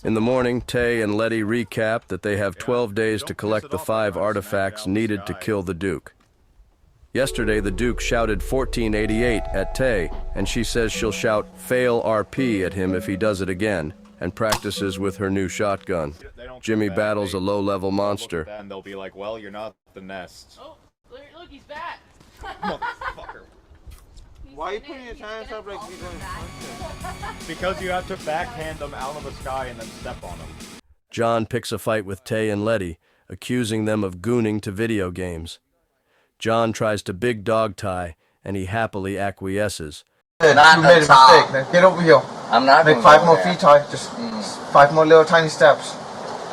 In the morning, Tay and Letty recap that they have 12 days to collect the 5 artifacts needed to kill the Duke. Yesterday, the Duke shouted 1488 at Tay, and she says she'll shout fail RP at him if he does it again, and practices with her new shotgun. Jimmy battles a low-level monster. Then they'll be like, well, you're not the nest. Oh, look, he's back. Motherfucker. Why are you putting your hands up like you're going to punch him? Because you have to backhand them out of the sky and then step on them. John picks a fight with Tay and Letty, accusing them of gooning to video games. John tries to big dog Ty, and he happily acquiesces. You made a mistake. Now get over here. I'm not Make 5 more feet, Ty. Just 5 more little tiny steps.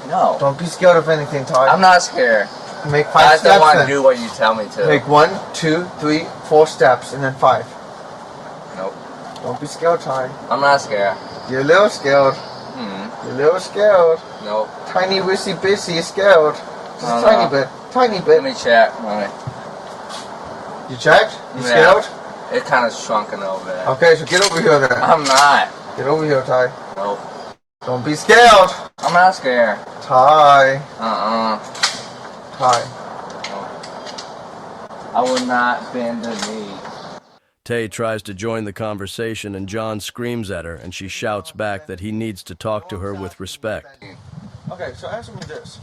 No. Don't be scared of anything, Ty. I'm not scared. Make 5 I just steps. don't want to do what you tell me to. Make 1, 2, 3, 4 steps, and then 5. Nope. Don't be scared, Ty. I'm not scared. You're a little scared. You're a little scared. Nope. Tiny wissy bitsy scared. Just a tiny bit. Tiny bit. Let me check. Alright. You checked? You Yeah. scared? It kind of shrunken over there. Okay, so get over here then. I'm not. Get over here, Ty. Nope. Don't be scared. I'm not scared. Ty. Ty. I will not bend the knee. Tay tries to join the conversation, and John screams at her, and she shouts back that he needs to talk to her with respect. Okay, so answer me this.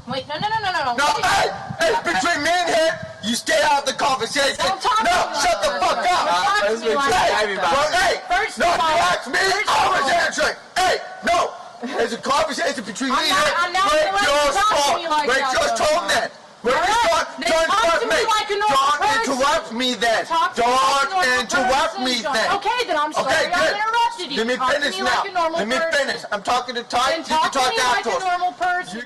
Wait, no. No, hey, between me and him, you stay out of the conversation. Don't talk to no, me shut the like fuck that. up. Don't talk to me like that. First no, of all- you ask me, I was answering. Hey, no, there's a conversation between me and him. I'm not gonna let you talk to me like Break that, your though. tone then. Break your Alright, tone. then Don't talk interrupt to me me. like a normal Don't person. interrupt me then. Talk to me like a Don't normal interrupt person, me John. then. Okay, then I'm sorry Okay, I good. interrupted you. Let me Talk to finish me now. like a normal Let me person. finish. I'm talking to Ty. Then You can talk to talk me like a afterwards. normal person.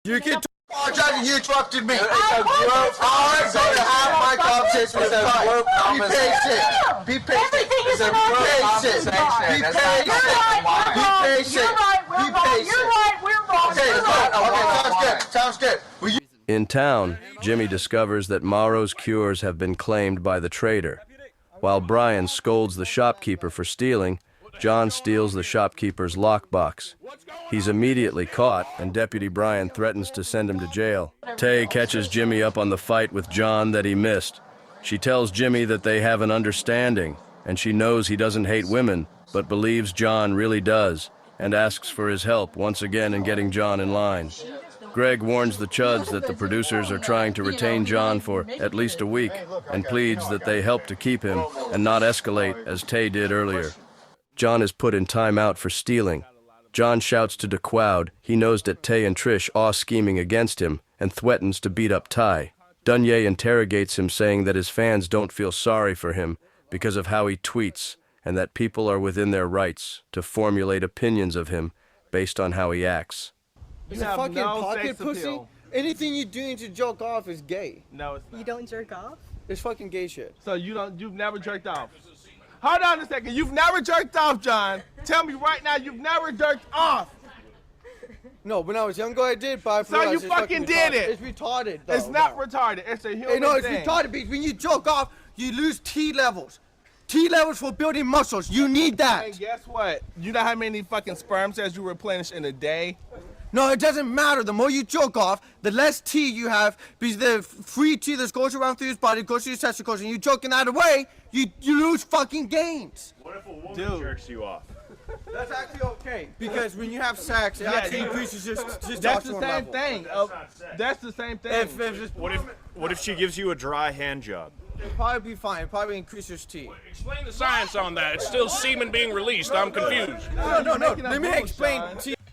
You can apologize and you interrupted me. I'm I'm going to have my conversation with Ty. Be patient. Be patient. Everything is an Be open patient. conversation. Be That's not patient. the You're right, we're wrong. Be patient. You're right, we're Be wrong. patient. You're right, we're wrong. Okay, You're right. sounds good. Sounds good. Will you In town, Jimmy discovers that Morrow's cures have been claimed by the trader. While Brian scolds the shopkeeper for stealing, John steals the shopkeeper's lockbox. He's immediately caught, and Deputy Brian threatens to send him to jail. Tay catches Jimmy up on the fight with John that he missed. She tells Jimmy that they have an understanding, and she knows he doesn't hate women, but believes John really does, and asks for his help once again in getting John in line. Greg warns the Chuds that the producers are trying to retain John for at least a week, and pleads that they help to keep him and not escalate as Tay did earlier. John is put in timeout for stealing. John shouts to the crowd he knows that Tay and Trish are scheming against him and threatens to beat up Ty. Dunye interrogates him, saying that his fans don't feel sorry for him because of how he tweets, and that people are within their rights to formulate opinions of him based on how he acts. You have fucking no pocket sex pussy. appeal. Anything you doing to joke off is gay. No, it's not. You don't jerk off? It's fucking gay shit. So you've never jerked off. Hold on a second. You've never jerked off, John. Tell me right now, you've never jerked off. No, when I was younger I did, but I So realized you it's fucking did retarded. it. It's retarded though. It's not no. retarded. It's a human Hey, no, it's thing. retarded because when you joke off, you lose T levels. T levels for building muscles. You need that. And guess what? You know how many fucking sperm cells you replenish in a day? No, it doesn't matter. The more you joke off, the less T you have, because the free T that goes around through his body goes to your testicles, and you joking that away, you lose fucking gains. What if a woman jerks you off? That's actually okay, because when you have sex, it actually increases your testosterone That's the same level. thing. That's the same thing. What if she gives you a dry hand job? It'll probably be fine. It'll probably increase your T. Explain the science on that. It's still semen being released. I'm confused. No. Let me explain.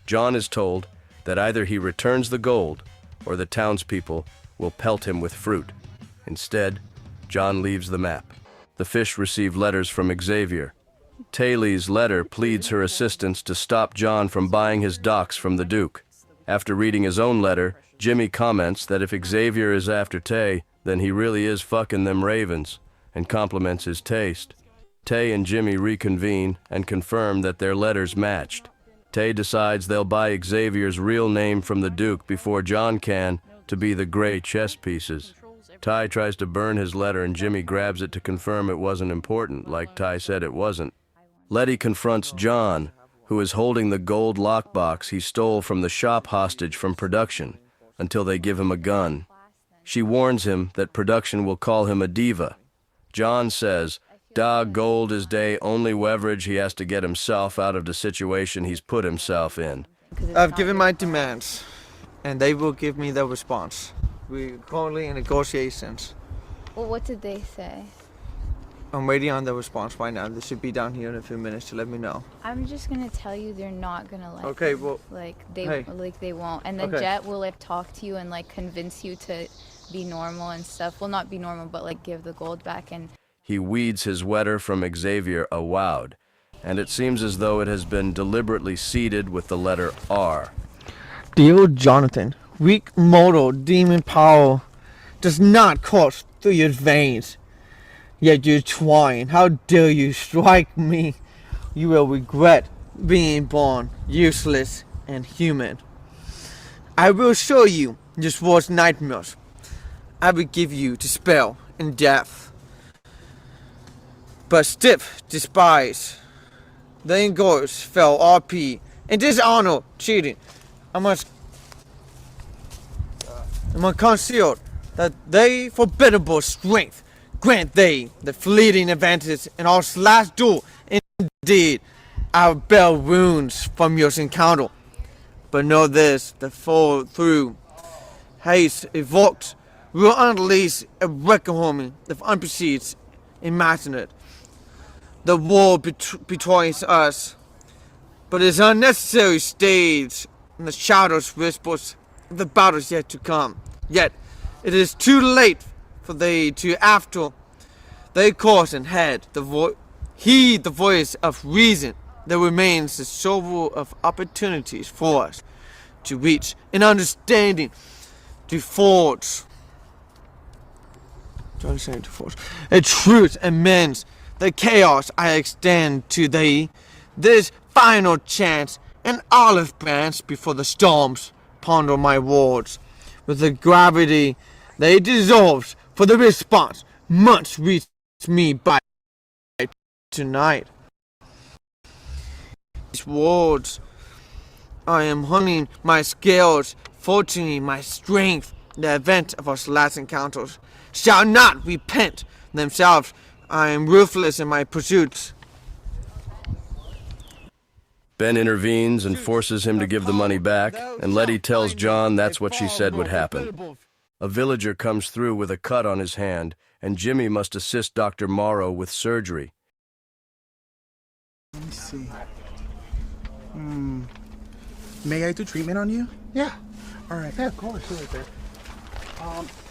John is told that either he returns the gold or the townspeople will pelt him with fruit. Instead, John leaves the map. The fish receive letters from Xavier. Taylor's letter pleads her assistance to stop John from buying his docks from the Duke. After reading his own letter, Jimmy comments that if Xavier is after Tay, then he really is fucking them ravens, and compliments his taste. Tay and Jimmy reconvene and confirm that their letters matched. Tay decides they'll buy Xavier's real name from the Duke before John can, to be the gray chess pieces. Ty tries to burn his letter and Jimmy grabs it to confirm it wasn't important, like Ty said it wasn't. Letty confronts John, who is holding the gold lockbox he stole from the shop hostage from production until they give him a gun. She warns him that production will call him a diva. John says, "Da gold is day only leverage he has to get himself out of the situation he's put himself in." I've given my demands, and they will give me their response. We're currently in negotiations. Well, what did they say? I'm waiting on their response right now. They should be down here in a few minutes to let me know. I'm just gonna tell you they're not gonna let Okay, you. well, They won't. And then Okay. Jet will like talk to you and like convince you to be normal and stuff. Well, not be normal, but like give the gold back. And He weeds his wetter from Xavier awowed, and it seems as though it has been deliberately seeded with the letter R. Dear Jonathan, weak mortal demon power does not course through your veins. Yet you're trying. How dare you strike me? You will regret being born useless and human. I will show you just worst nightmares. I will give you to spell and death. But stiff despise. The engorged fell RP and dishonor cheating. I must conceal that they formidable strength grant they the fleeting advantage in our last duel. Indeed, I will bear wounds from your encounter. But know this, the fall through haste evoked will unleash a reckoning of unperceived imagined. The war betrays us, but it is unnecessary stage in the shadows whispers of the battles yet to come. Yet it is too late for they to after they course and head heed the voice of reason. There remains the shovel of opportunities for us to reach an understanding, to forge a truth amends the chaos. I extend to thee this final chance, an olive branch before the storms ponder my words. With the gravity they dissolve, for the response must reach me by tonight. These words, I am honing my scales, fortuning my strength. The event of our last encounters shall not repent themselves. I am ruthless in my pursuits. Ben intervenes and forces him to give the money back, and Letty tells John that's what she said would happen. A villager comes through with a cut on his hand, and Jimmy must assist Dr. Morrow with surgery. Let me see. May I do treatment on you? Yeah. All right. Yeah, of course. Right there.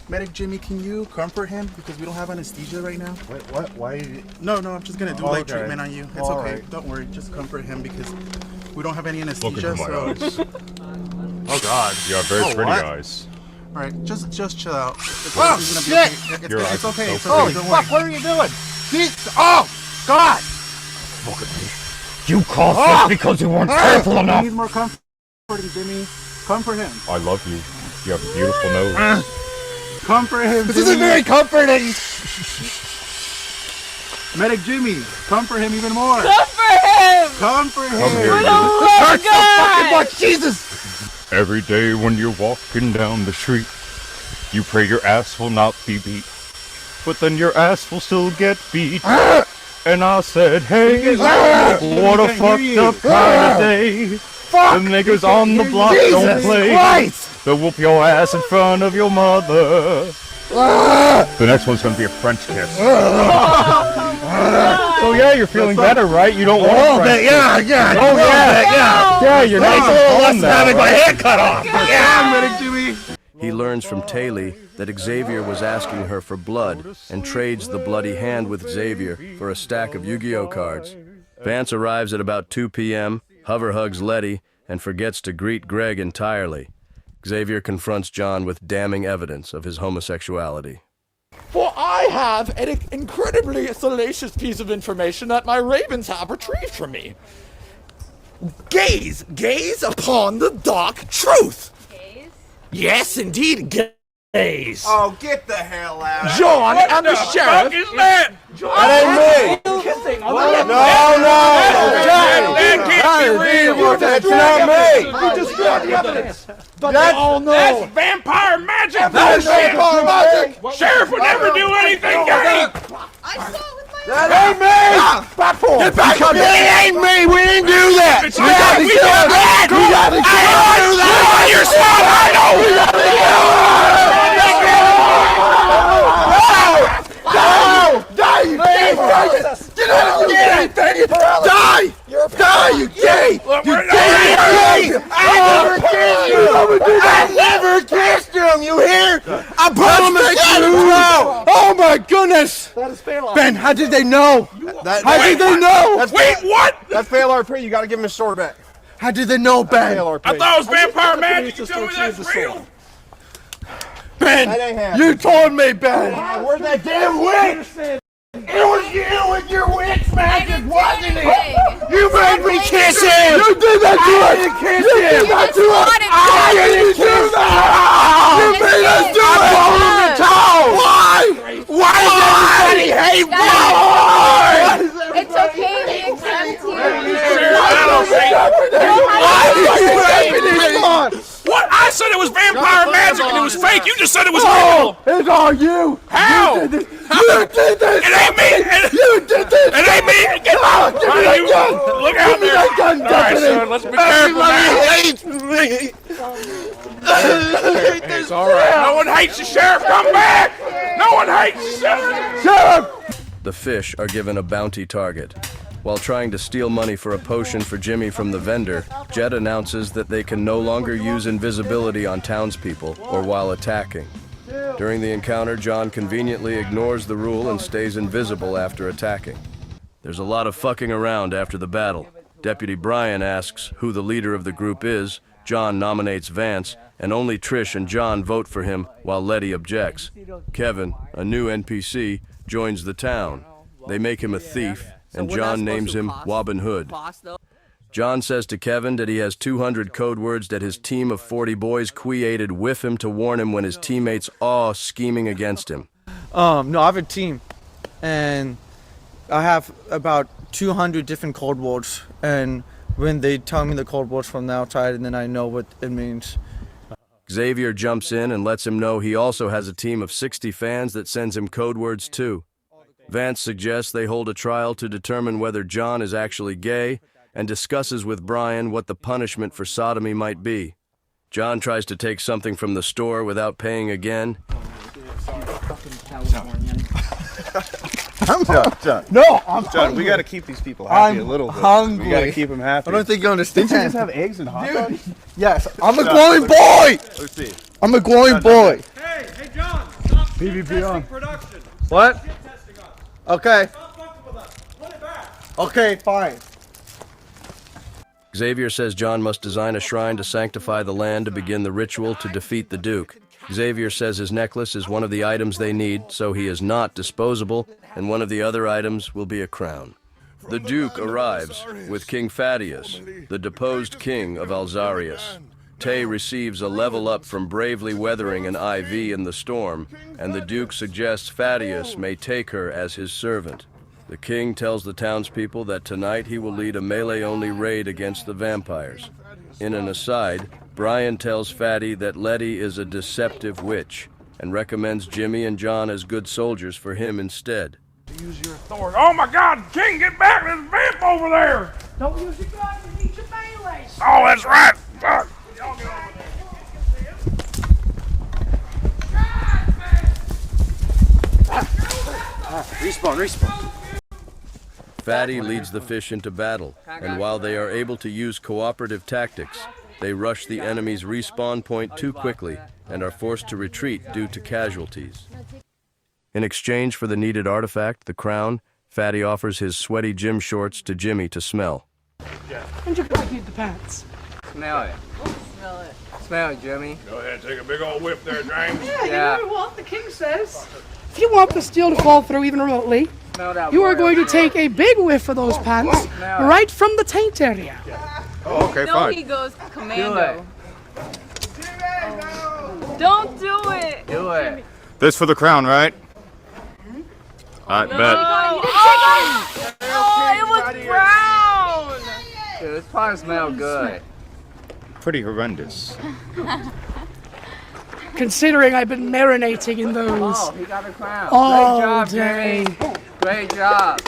Medic Jimmy, can you comfort him because we don't have anesthesia right now? Wait, what? Why? No, I'm just gonna do light treatment on you. It's All okay. right. Don't worry. Just comfort him because we don't have any anesthesia. Look into my eyes. Oh God, You have very pretty what? eyes. All right, just chill out. It's, Oh, it's gonna shit! Be okay. Your eyes It's are okay. so It's pretty. okay. Don't worry. What are you doing? Oh, God! Look at me. You caused this because you weren't careful He enough. needs more comforting, Jimmy. Comfort him. I love you. You have a beautiful nose. Comfort him. This isn't very comforting. Medic Jimmy, comfort him even more. Comfort him! Comfort him. Come here. For the love of God! Jesus! Every day when you're walking down the street, you pray your ass will not be beat. But then your ass will still get beat. And I said, hey, what a fucked up kind of day. The niggas on the block don't play. They'll whoop your ass in front of your mother. The next one's gonna be a French kiss. So yeah, you're feeling better, right? You don't want a French kiss. Yeah. Oh yeah. Yeah, you're nice and calm now. Having my hair cut off. Medic Jimmy. He learns from Taylor that Xavier was asking her for blood and trades the bloody hand with Xavier for a stack of Yu-Gi-Oh cards. Vance arrives at about 2 p.m., hover hugs Letty, and forgets to greet Greg entirely. Xavier confronts John with damning evidence of his homosexuality. For I have an incredibly salacious piece of information that my ravens have retrieved from me. Gaze upon the dark truth. Gaze? Yes, indeed, gaze. Oh, get the hell out. John and the sheriff. What is that? That ain't me. Kissing on No, the no. real. That's not me. You destroyed the evidence. But That's- they all know. That's vampire magic. That's vampire magic. Sheriff would never do anything gay. That ain't me! Get back up! It ain't me! We didn't do that! It's not that. We kill him! We gotta kill him! You're smart, I know. We gotta kill him! No! Die, you gay faggot! Get out of here, gay faggot! Die! Die, you gay! You gay! I never kissed him! I never kissed him! You hear? I promise you! Oh my goodness! That is fail. Ben, how did they know? How did they know? Wait, what? That's fail RP. You got to give him his sword back. How did they know, Ben? Fail RP. I thought it was vampire magic. You tell me that's real. Ben, That ain't happening. you told me, Ben. Where's that damn witch? It was you and your witch magic, wasn't it? Anything. You made me kiss him. You did that to us. You did that to us. I didn't do that. You made us do it. I told him to tell. Why? Why does everybody hate me? It's okay, we accept you. Come on. What? I said it was vampire magic and it was fake. You just said it was real. It's all you. How? You did this. It ain't me. You did this. It ain't me. Get out. Give me that gun. Look out Give me there. that gun, All right, Deputy. son, let's be careful now. Everybody hates me. It's all right. No one hates the sheriff. Come back. No one hates the sheriff. Sheriff. The fish are given a bounty target. While trying to steal money for a potion for Jimmy from the vendor, Jet announces that they can no longer use invisibility on townspeople or while attacking. During the encounter, John conveniently ignores the rule and stays invisible after attacking. There's a lot of fucking around after the battle. Deputy Brian asks who the leader of the group is, John nominates Vance, and only Trish and John vote for him while Letty objects. Kevin, a new NPC, joins the town. They make him a thief, and John names him Robin Hood. John says to Kevin that he has 200 code words that his team of 40 boys created with him to warn him when his teammates are scheming against him. No, I have a team, and I have about 200 different code words, and when they tell me the code words from the outside, and then I know what it means. Xavier jumps in and lets him know he also has a team of 60 fans that sends him code words too. Vance suggests they hold a trial to determine whether John is actually gay and discusses with Brian what the punishment for sodomy might be. John tries to take something from the store without paying again. I'm done. No, I'm John, we got to keep these people happy a little bit. hungry. We got to keep them happy. I don't think you understand. Didn't you just have eggs and hot dogs? Yes, I'm a glowing boy. Let's see. I'm a glowing boy. Hey, John, stop PvP on. production. What? Testing us. Okay. Stop fucking with us. Put it back. Okay, fine. Xavier says John must design a shrine to sanctify the land to begin the ritual to defeat the Duke. Xavier says his necklace is one of the items they need, so he is not disposable, and one of the other items will be a crown. The Duke arrives with King Thaddeus, the deposed king of Alzarius. Tay receives a level up from bravely weathering an IV in the storm, and the Duke suggests Thaddeus may take her as his servant. The king tells the townspeople that tonight he will lead a melee-only raid against the vampires. In an aside, Brian tells Fatty that Letty is a deceptive witch and recommends Jimmy and John as good soldiers for him instead. Use your authority. Oh my God, King, get back! There's a vamp over there! Don't use your gun. You need your melee. Oh, that's right! Fuck. Y'all get over there. Respawn. Fatty leads the fish into battle, and while they are able to use cooperative tactics, they rush the enemy's respawn point too quickly and are forced to retreat due to casualties. In exchange for the needed artifact, the crown, Fatty offers his sweaty gym shorts to Jimmy to smell. And you're gonna need the pants. Smell it. Smell it. Smell it, Jimmy. Go ahead, take a big old whiff there, James. Yeah, you know what the king says. If you want the steel to fall through even remotely, Smell that you are boil. going to take a big whiff of those pants right from the taint area. Oh, okay, No, fine. he goes commando. Don't do it. Do it. This for the crown, right? I bet. Oh, it was brown. Dude, This probably smells good. Pretty horrendous. Considering I've been marinating in those Oh, he got a crown. all Great job, day. Jimmy. Great job.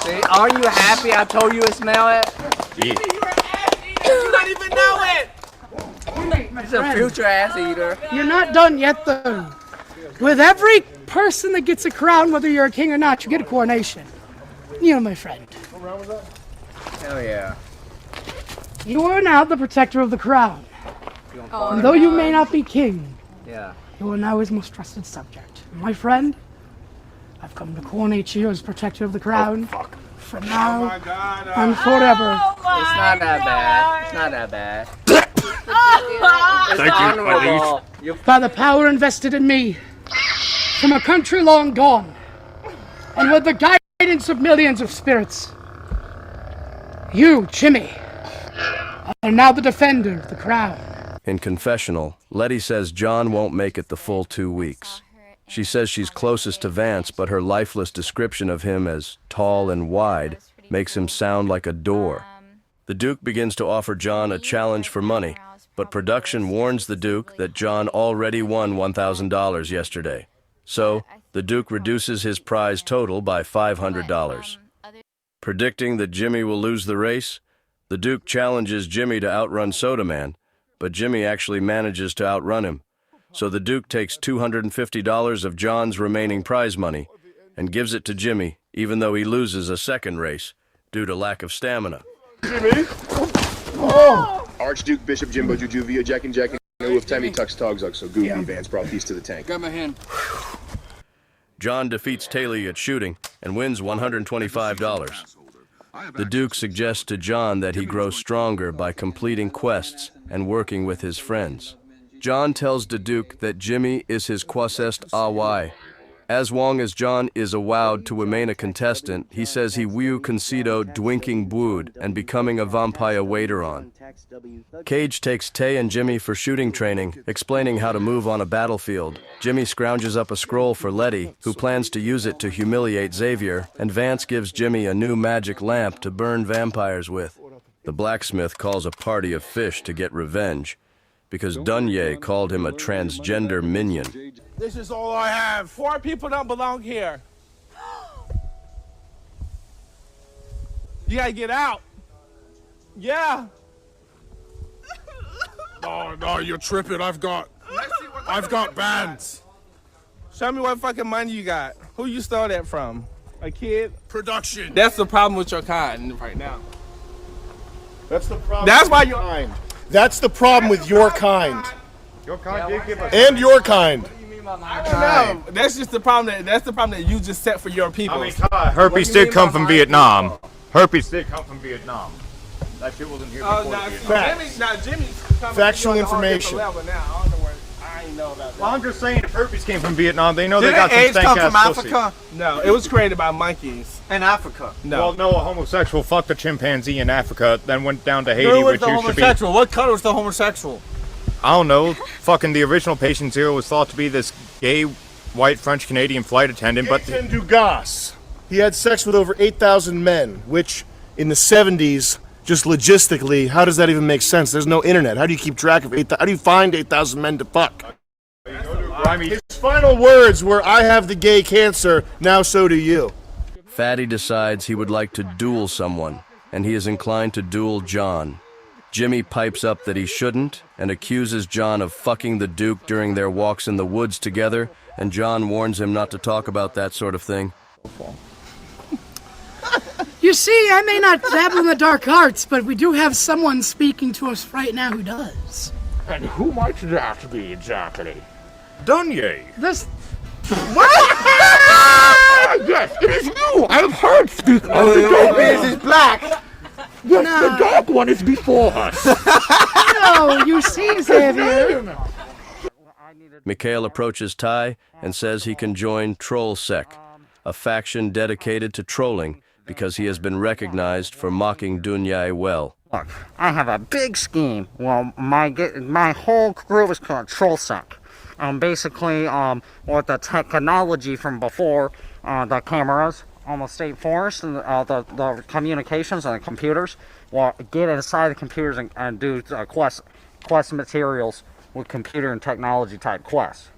See, are you happy I told you to smell it? Yeah. You don't even know it. He's a future ass eater. You're not done yet, though. With every person that gets a crown, whether you're a king or not, you get a coronation. You know, my friend. Hell yeah. You are now the protector of the crown. And though you may not be king, Yeah. you are now his most trusted subject. My friend, I've come to coronate you as protector of the crown. For now and forever. It's not that bad. It's not that bad. It's Thank you, honorable. By the power invested in me from a country long gone, and with the guidance of millions of spirits, you, Jimmy, are now the defender of the crown. In confessional, Letty says John won't make it the full 2 weeks. She says she's closest to Vance, but her lifeless description of him as tall and wide makes him sound like a door. The Duke begins to offer John a challenge for money, but production warns the Duke that John already won $1,000 yesterday. So, the Duke reduces his prize total by $500. Predicting that Jimmy will lose the race, the Duke challenges Jimmy to outrun Soda Man, but Jimmy actually manages to outrun him. So the Duke takes $250 of John's remaining prize money and gives it to Jimmy, even though he loses a second race due to lack of stamina. Jimmy? Oh! Archduke Bishop Jimbo Jujuvia Jack and with Tammy Tux Togzug, so Goofy Vance brought peace to the tank. Got my hand. John defeats Taylor at shooting and wins $125. The Duke suggests to John that he grows stronger by completing quests and working with his friends. John tells the Duke that Jimmy is his quasest awai. As long as John is allowed to remain a contestant, he says he will consider dwinking wood and becoming a vampire later on. Cage takes Tay and Jimmy for shooting training, explaining how to move on a battlefield. Jimmy scrounges up a scroll for Letty, who plans to use it to humiliate Xavier, and Vance gives Jimmy a new magic lamp to burn vampires with. The blacksmith calls a party of fish to get revenge, because Dunye called him a transgender minion. This is all I have. 4 people don't belong here. You gotta get out. Yeah. No, you're tripping. I've got bands. Show me what fucking money you got. Who you stole that from? A kid? Production. That's the problem with your kind right now. That's the problem. That's why you're kind. That's the problem with your kind. Your kind did give us. And your kind. I don't know. That's just the problem. That's the problem that you just set for your people. I mean, herpes did come from Vietnam. Herpes did come from Vietnam. That shit wasn't here before. Jimmy's factual information. I don't know where. I ain't know about that. Well, I'm just saying, if herpes came from Vietnam, they know Did they got some AIDS come from stank-ass pussy. Africa? No, it was created by monkeys. In Africa? No. Well, no, a homosexual fucked a chimpanzee in Africa, then went down to Haiti, Who was which the used to be... homosexual? What color was the homosexual? I don't know. Fucking the original patient zero was thought to be this gay, white French-Canadian flight attendant, but... Etienne Dugas. He had sex with over 8,000 men, which in the 70s, just logistically, how does that even make sense? There's no internet. How do you keep track of 8,000? How do you find 8,000 men to fuck? His final words were, "I have the gay cancer, now so do you." Fatty decides he would like to duel someone, and he is inclined to duel John. Jimmy pipes up that he shouldn't and accuses John of fucking the Duke during their walks in the woods together, and John warns him not to talk about that sort of thing. You see, I may not dabble in the dark arts, but we do have someone speaking to us right now who does. And who might that be exactly? Dunye. This... What? Yes, it is you! I have heard speak of the dog. This is black! Yes, No. the dog one is before us. No, you see, Xavier. Mikhail approaches Ty and says he can join TrollSec, a faction dedicated to trolling because he has been recognized for mocking Dunye well. Look, I have a big scheme. Well, my whole crew is called TrollSec. Basically, with the technology from before, the cameras, on the state forest and the communications and the computers. Well, get inside the computers and do quest materials with computer and technology type quests.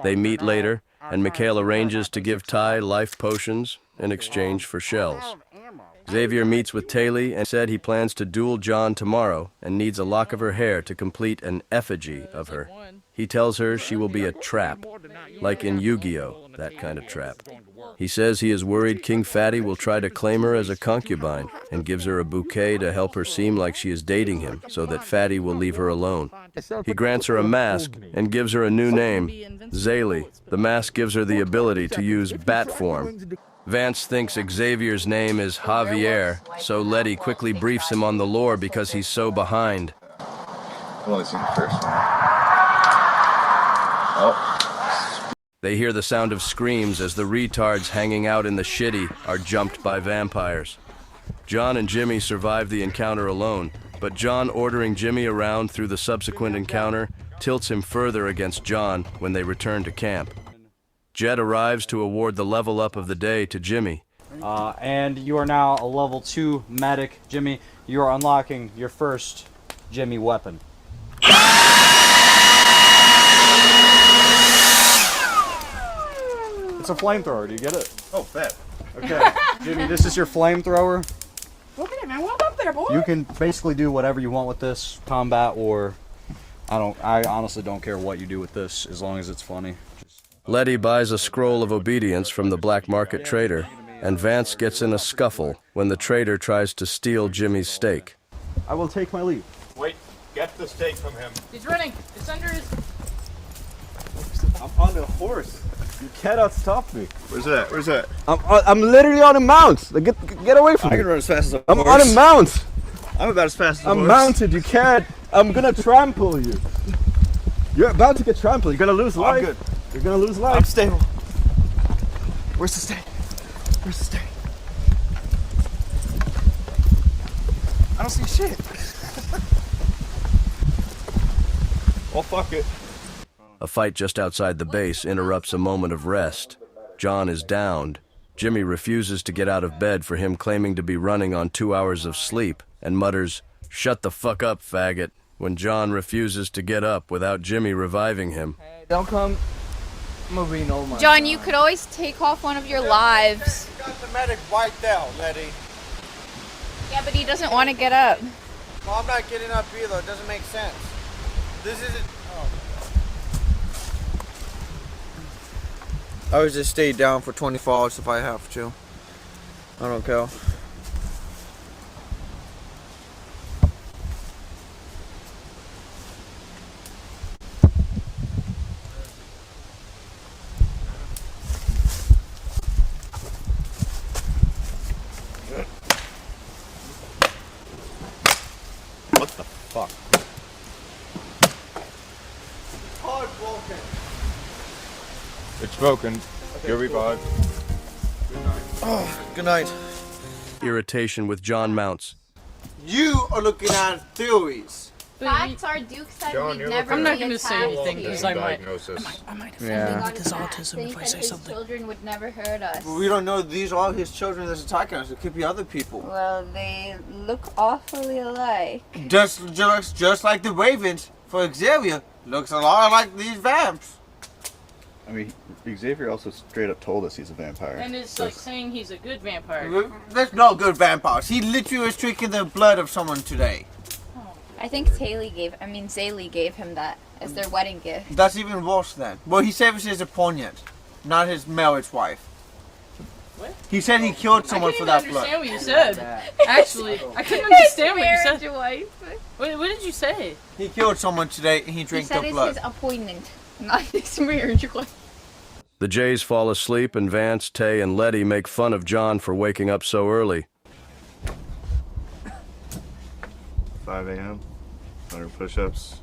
They meet later, and Mikhail arranges to give Ty life potions in exchange for shells. Xavier meets with Taylor and said he plans to duel John tomorrow and needs a lock of her hair to complete an effigy of her. He tells her she will be a trap, like in Yu-Gi-Oh!, that kind of trap. He says he is worried King Fatty will try to claim her as a concubine and gives her a bouquet to help her seem like she is dating him so that Fatty will leave her alone. He grants her a mask and gives her a new name, Zaylee. The mask gives her the ability to use bat form. Vance thinks Xavier's name is Xavier, so Letty quickly briefs him on the lore because he's so behind. I've only seen the first one. Oh. They hear the sound of screams as the retards hanging out in the shitty are jumped by vampires. John and Jimmy survive the encounter alone, but John ordering Jimmy around through the subsequent encounter tilts him further against John when they return to camp. Jed arrives to award the level up of the day to Jimmy. And you are now a level 2 medic, Jimmy. You are unlocking your first Jimmy weapon. It's a flamethrower, do you get it? Oh, fat. Okay, Jimmy, this is your flamethrower. Okay, man, well up there, boy. You can basically do whatever you want with this, combat or... I honestly don't care what you do with this, as long as it's funny. Letty buys a scroll of obedience from the black market trader, and Vance gets in a scuffle when the trader tries to steal Jimmy's steak. I will take my leave. Wait, get the steak from him. He's running. It's under his... I'm on the horse. You cannot stop me. Where's that? Where's that? I'm literally on a mount. Get away from me. I can run as fast as a horse. I'm on a mount. I'm about as fast as a horse. I'm mounted. You can't. I'm gonna trample you. You're about to get trampled. You're gonna lose life. I'm good. You're gonna lose life. I'm stable. Where's the steak? Where's the steak? I don't see shit. Well, fuck it. A fight just outside the base interrupts a moment of rest. John is downed. Jimmy refuses to get out of bed for him claiming to be running on 2 hours of sleep and mutters, "Shut the fuck up, faggot," when John refuses to get up without Jimmy reviving him. Hey, don't come moving on my... John, you could always take off one of your lives. You got the medic wiped out, Letty. Yeah, but he doesn't want to get up. Well, I'm not getting up either. It doesn't make sense. This isn't... I would just stay down for 24 hours if I have to. I don't care. What the fuck? Hard broken. It's broken. You're revived. Oh, good night. Irritation with John mounts. You are looking at theories. Facts are Duke said we'd never I'm not be going to say attacked anything here. because I might Diagnosis. offend Yeah. him with his autism if I say His something. children would never hurt us. We don't know these are all his children that's attacking us. It could be other people. Well, they look awfully alike. Just like the Ravens for Xavier. Looks a lot like these vamps. I mean, Xavier also straight up told us he's a vampire. And it's like saying he's a good vampire. There's no good vampires. He literally was drinking the blood of someone today. I think Zaylee gave him that as their wedding gift. That's even worse then. Well, he said it was his opponent, not his marriage wife. What? He said he killed someone for that blood. I couldn't even understand what you said. Actually, I couldn't understand what you said. What did you say? He killed someone today and he He drank said the it's blood. his appointment, not his marriage wife. The Jays fall asleep and Vance, Tay, and Letty make fun of John for waking up so early. 5 a.m. 100 push-ups.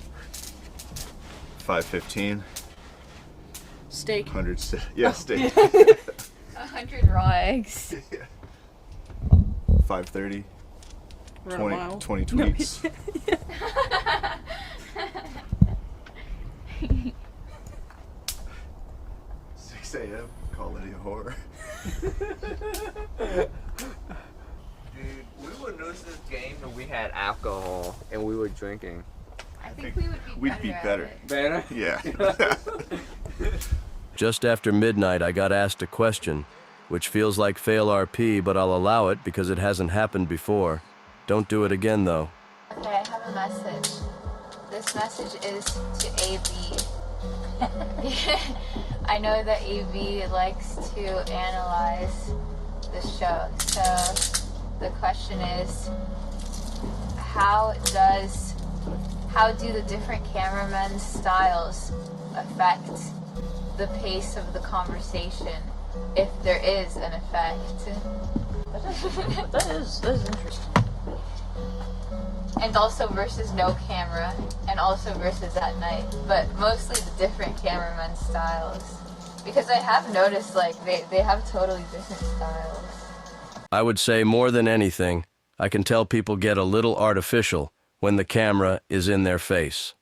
5:15. Steak. 100. Yeah, steak. 100 raw eggs. 5:30. Run a mile. 20 tweets. 6 a.m. Call Letty a whore. Dude, we would lose this game if we had alcohol and we were drinking. I think we would be We'd be better. Better? Yeah. Just after midnight, I got asked a question, which feels like fail RP, but I'll allow it because it hasn't happened before. Don't do it again, though. Okay, I have a message. This message is to AB. I know that AB likes to analyze the show, so the question is, how do the different cameramen's styles affect the pace of the conversation, if there is an effect? That is interesting. And also versus no camera, and also versus at night, but mostly the different cameramen styles. Because I have noticed, like, they have totally different styles. I would say more than anything, I can tell people get a little artificial when the camera is in their face.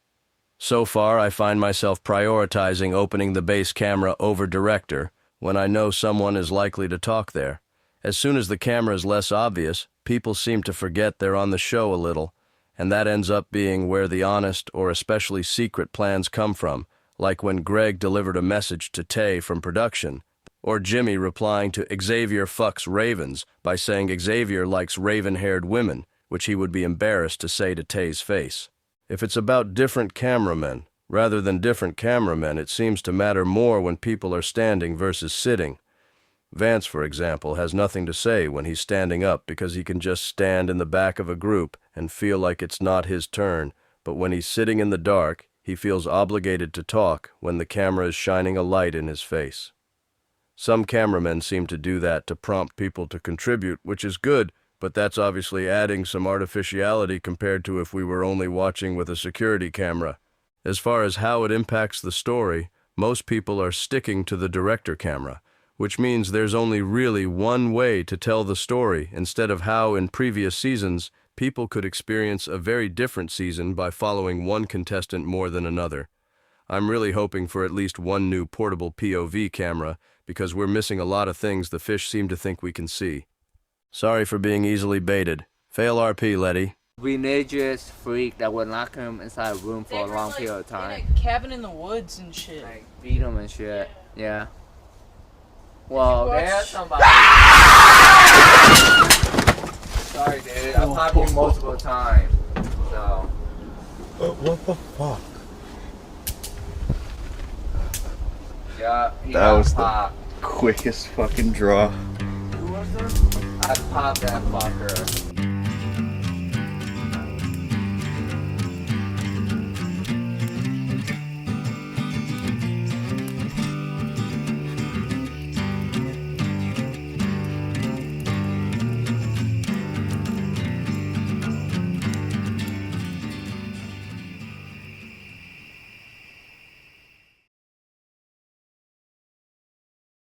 So far, I find myself prioritizing opening the base camera over director when I know someone is likely to talk there. As soon as the camera is less obvious, people seem to forget they're on the show a little, and that ends up being where the honest or especially secret plans come from, like when Greg delivered a message to Tay from production, or Jimmy replying to Xavier fucks ravens by saying Xavier likes raven-haired women, which he would be embarrassed to say to Tay's face. If it's about different cameramen, rather than different cameramen, it seems to matter more when people are standing versus sitting. Vance, for example, has nothing to say when he's standing up because he can just stand in the back of a group and feel like it's not his turn, but when he's sitting in the dark, he feels obligated to talk when the camera is shining a light in his face. Some cameramen seem to do that to prompt people to contribute, which is good, but that's obviously adding some artificiality compared to if we were only watching with a security camera. As far as how it impacts the story, most people are sticking to the director camera, which means there's only really one way to tell the story instead of how in previous seasons people could experience a very different season by following one contestant more than another. I'm really hoping for at least one new portable POV camera because we're missing a lot of things the fish seem to think we can see. Sorry for being easily baited. Fail RP, Letty. Religious freak that would lock him inside a room for a long period of time. In a cabin in the woods and shit. Like, beat him and shit. Yeah. Well, there's somebody. Sorry, dude. I popped you multiple times. So. What the fuck? Yeah, that was popped. The quickest fucking draw. Who was this? I popped that fucker.